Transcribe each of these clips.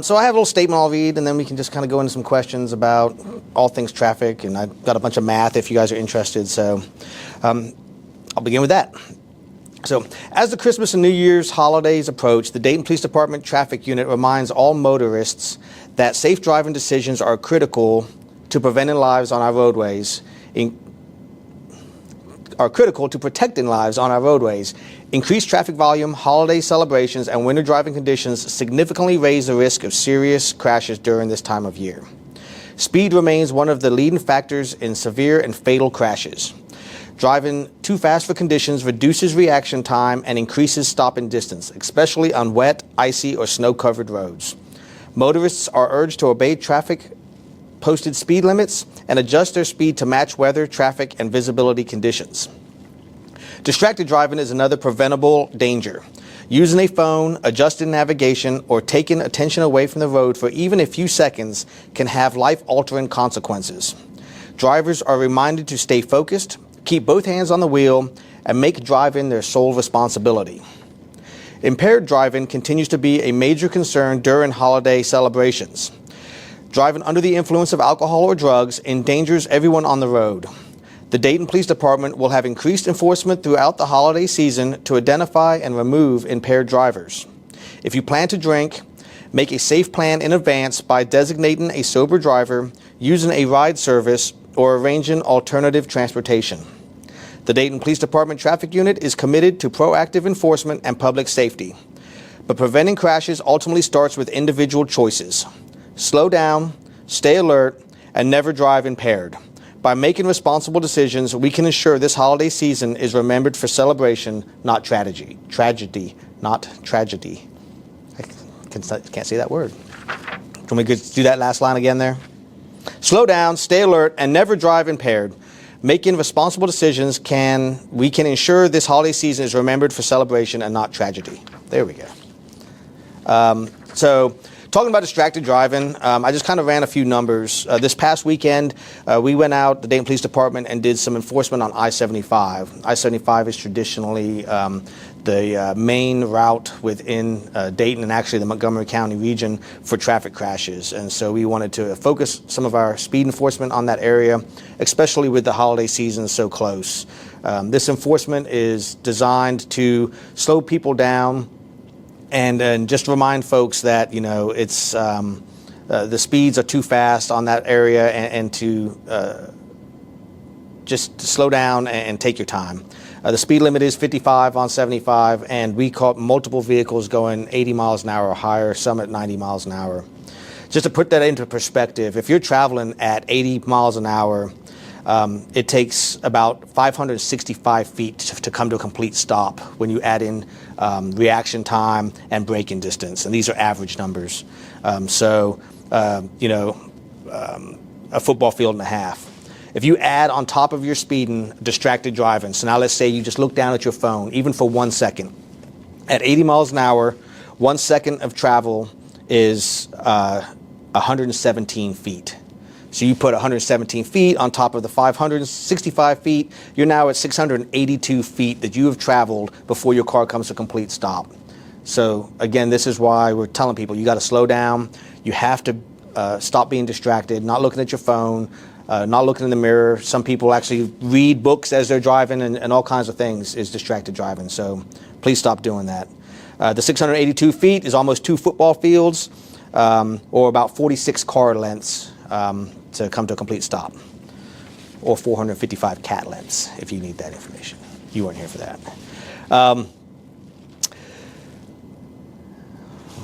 So I have a little statement I'll read, and then we can just kind of go into some questions about all things traffic, and I've got a bunch of math if you guys are interested, so I'll begin with that. So, as the Christmas and New Year's holidays approach, the Dayton Police Department Traffic Unit reminds all motorists that safe driving decisions are critical to preventing lives on our roadways, protecting lives on our roadways. Increased traffic volume, holiday celebrations, and winter driving conditions significantly raise the risk of serious crashes during this time of year. Speed remains one of the leading factors in severe and fatal crashes. Driving too fast for conditions reduces reaction time and increases stopping distance, especially on wet, icy, or snow-covered roads. Motorists are urged to obey traffic posted speed limits and adjust their speed to match weather, traffic, and visibility conditions. Distracted driving is another preventable danger. Using a phone, adjusting navigation, or taking attention away from the road for even a few seconds can have life-altering consequences. Drivers are reminded to stay focused, keep both hands on the wheel, and make driving their sole responsibility. Impaired driving continues to be a major concern during holiday celebrations. Driving under the influence of alcohol or drugs endangers everyone on the road. The Dayton Police Department will have increased enforcement throughout the holiday season to identify and remove impaired drivers. If you plan to drink, make a safe plan in advance by designating a sober driver, using a ride service, or arranging alternative transportation. The Dayton Police Department Traffic Unit is committed to proactive enforcement and public safety. But preventing crashes ultimately starts with individual choices. Slow down, stay alert, and never drive impaired. By making responsible decisions, we can ensure this holiday season is remembered for celebration, not tragedy. Tragedy, not tragedy. I can't say that word. Can we do that last line again there? Slow down, stay alert, and never drive impaired. Making responsible decisions we can ensure this holiday season is remembered for celebration and not tragedy. There we go. So talking about distracted driving, I just kind of ran a few numbers. This past weekend, we went out, the Dayton Police Department, and did some enforcement on I-75. I-75 is traditionally the main route within Dayton and actually the Montgomery County region for traffic crashes. And so we wanted to focus some of our speed enforcement on that area, especially with the holiday season so close. This enforcement is designed to slow people down and just remind folks that, you know, it's the speeds are too fast on that area and to just slow down and take your time. The speed limit is 55 on 75, and we caught multiple vehicles going 80 miles an hour or higher, some at 90 miles an hour. Just to put that into perspective, if you're traveling at 80 miles an hour, it takes about 565 feet to come to a complete stop when you add in reaction time and braking distance, and these are average numbers. A football field and a half. If you add on top of your speeding, distracted driving, so now let's say you just look down at your phone, even for 1 second. At 80 miles an hour, 1 second of travel is 117 feet. So you put 117 feet on top of the 565 feet, you're now at 682 feet that you have traveled before your car comes to a complete stop. So again, this is why we're telling people you got to slow down. You have to stop being distracted, not looking at your phone, not looking in the mirror. Some people actually read books as they're driving and all kinds of things is distracted driving. So please stop doing that. The 682 feet is almost 2 football fields or about 46 car lengths to come to a complete stop, or 455 cat lengths if you need that information. You weren't here for that.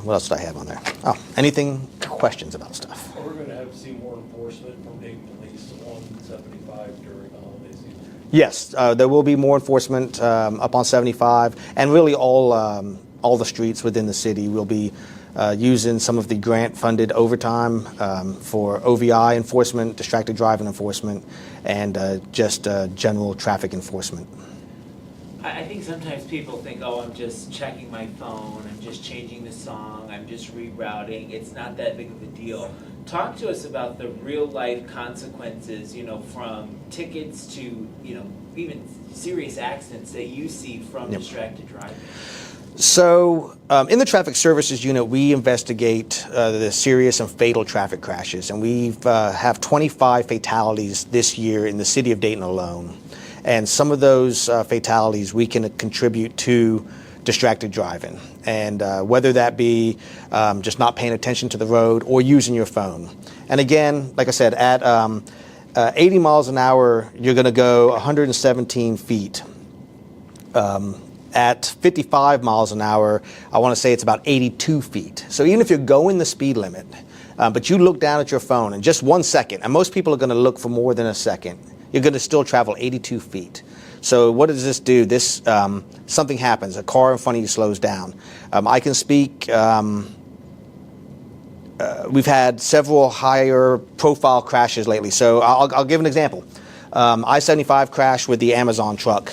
What else did I have on there? Oh, anything, questions about stuff? We're going to have to see more enforcement from Dayton Police on 75 during the holiday season. Yes, there will be more enforcement up on 75, and really all the streets within the city will be using some of the grant-funded overtime for OVI enforcement, distracted driving enforcement, and just general traffic enforcement. I think sometimes people think, oh, I'm just checking my phone, I'm just changing the song, I'm just rerouting. It's not that big of a deal. Talk to us about the real-life consequences, you know, from tickets to, you know, even serious accidents that you see from distracted driving. So in the Traffic Services Unit, we investigate the serious and fatal traffic crashes, and we have 25 fatalities this year in the city of Dayton alone. And some of those fatalities we can contribute to distracted driving, and whether that be just not paying attention to the road or using your phone. And again, like I said, at 80 miles an hour, you're going to go 117 feet. At 55 miles an hour, I want to say it's about 82 feet. So even if you're going the speed limit, but you look down at your phone in just 1 second, and most people are going to look for more than a second, you're going to still travel 82 feet. So what does this do? This something happens. A car in front of you slows down. I can speak. We've had several higher profile crashes lately. So I'll give an example. I-75 crash with the Amazon truck.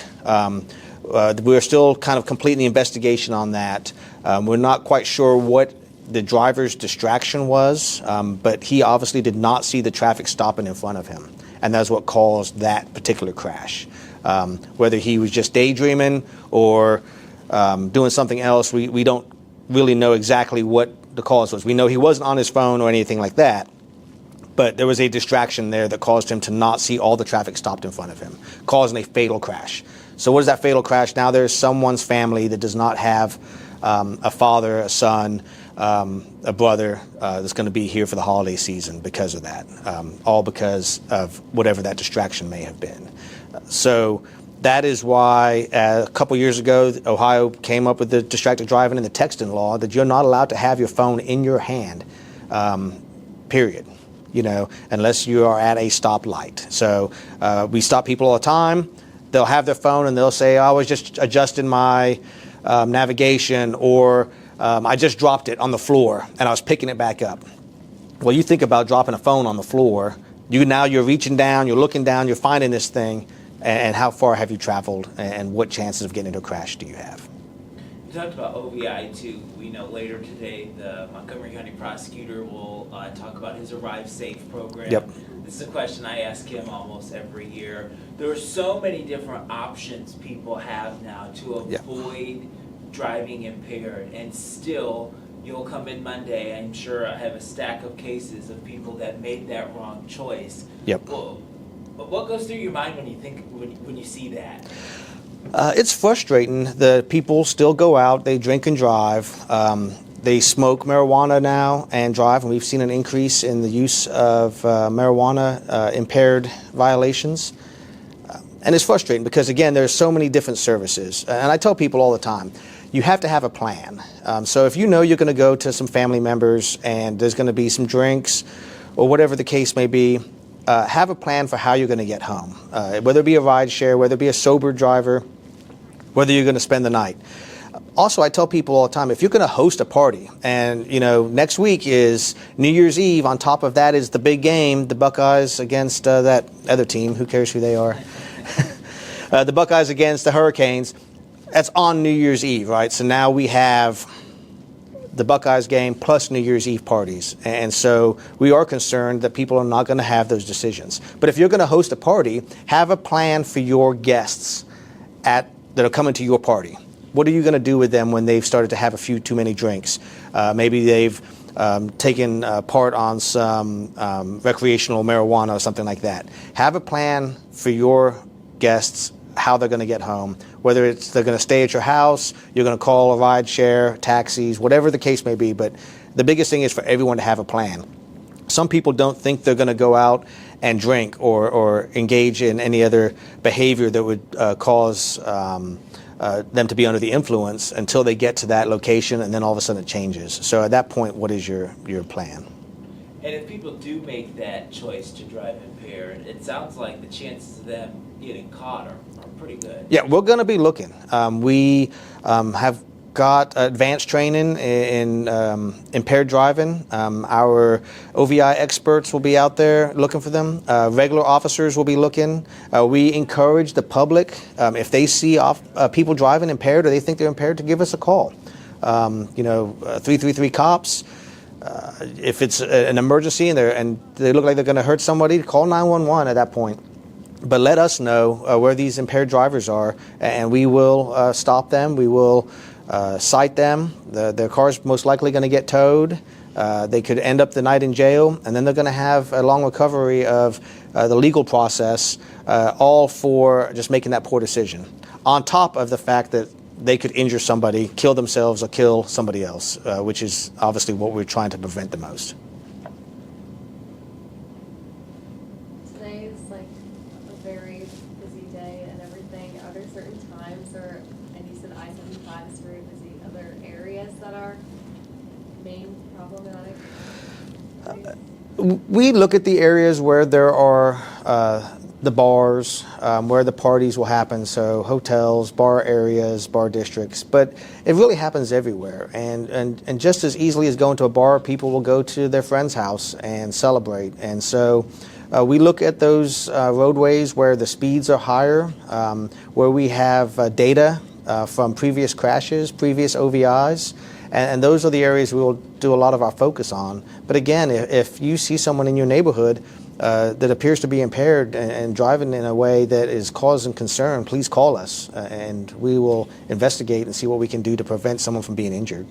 We're still kind of completing the investigation on that. We're not quite sure what the driver's distraction was, but he obviously did not see the traffic stopping in front of him, and that's what caused that particular crash. Whether he was just daydreaming or doing something else, we don't really know exactly what the cause was. We know he wasn't on his phone or anything like that, but there was a distraction there that caused him to not see all the traffic stopped in front of him, causing a fatal crash. So what is that fatal crash? Now there's someone's family that does not have a father, a son, a brother that's going to be here for the holiday season because of that, all because of whatever that distraction may have been. So that is why a couple years ago, Ohio came up with the distracted driving and the texting law that you're not allowed to have your phone in your hand, period. Unless you are at a stoplight. So we stop people all the time. They'll have their phone and they'll say, I was just adjusting my navigation, or I just dropped it on the floor and I was picking it back up. Well, you think about dropping a phone on the floor. You're reaching down, you're looking down, you're finding this thing, and how far have you traveled, and what chances of getting into a crash do you have? You talked about OVI too. We know later today the Montgomery County prosecutor will talk about his Arrive Safe program. Yep. This is a question I ask him almost every year. There are so many different options people have now to avoid driving impaired, and still you'll come in Monday, I'm sure I have a stack of cases of people that made that wrong choice. Yep. Well, what goes through your mind when you see that? It's frustrating that people still go out, they drink and drive. They smoke marijuana now and drive, and we've seen an increase in the use of marijuana impaired violations. And it's frustrating because, again, there's so many different services. And I tell people all the time, you have to have a plan. So if you know you're going to go to some family members and there's going to be some drinks or whatever the case may be, have a plan for how you're going to get home, whether it be a ride share, whether it be a sober driver, whether you're going to spend the night. Also, I tell people all the time, if you're going to host a party, and next week is New Year's Eve, on top of that is the big game, the Buckeyes against that other team, who cares who they are, the Buckeyes against the Hurricanes, that's on New Year's Eve, right? So now we have the Buckeyes game plus New Year's Eve parties. And so we are concerned that people are not going to have those decisions. But if you're going to host a party, have a plan for your guests that are coming to your party. What are you going to do with them when they've started to have a few too many drinks? Maybe they've taken part on some recreational marijuana or something like that. Have a plan for your guests, how they're going to get home, whether it's they're going to stay at your house, you're going to call a ride share, taxis, whatever the case may be. But the biggest thing is for everyone to have a plan. Some people don't think they're going to go out and drink or engage in any other behavior that would cause them to be under the influence until they get to that location, and then all of a sudden it changes. So at that point, what is your plan? And if people do make that choice to drive impaired, it sounds like the chances of them getting caught are pretty good. Yeah, we're going to be looking. We have got advanced training in impaired driving. Our OVI experts will be out there looking for them. Regular officers will be looking. We encourage the public, if they see people driving impaired or they think they're impaired, to give us a call. 333 cops. If it's an emergency and they look like they're going to hurt somebody, call 911 at that point. But let us know where these impaired drivers are, and we will stop them. We will cite them. Their car's most likely going to get towed. They could end up the night in jail, and then they're going to have a long recovery of the legal process, all for just making that poor decision. On top of the fact that they could injure somebody, kill themselves, or kill somebody else, which is obviously what we're trying to prevent the most. Today is like a very busy day and everything. Are there certain times, or, and you said I-75 is very busy, other areas that are main problematic? We look at the areas where there are the bars, where the parties will happen, so hotels, bar areas, bar districts, but it really happens everywhere. And just as easily as going to a bar, people will go to their friend's house and celebrate. And so we look at those roadways where the speeds are higher, where we have data from previous crashes, previous OVIs, and those are the areas we will do a lot of our focus on. But again, if you see someone in your neighborhood that appears to be impaired and driving in a way that is causing concern, please call us, and we will investigate and see what we can do to prevent someone from being injured.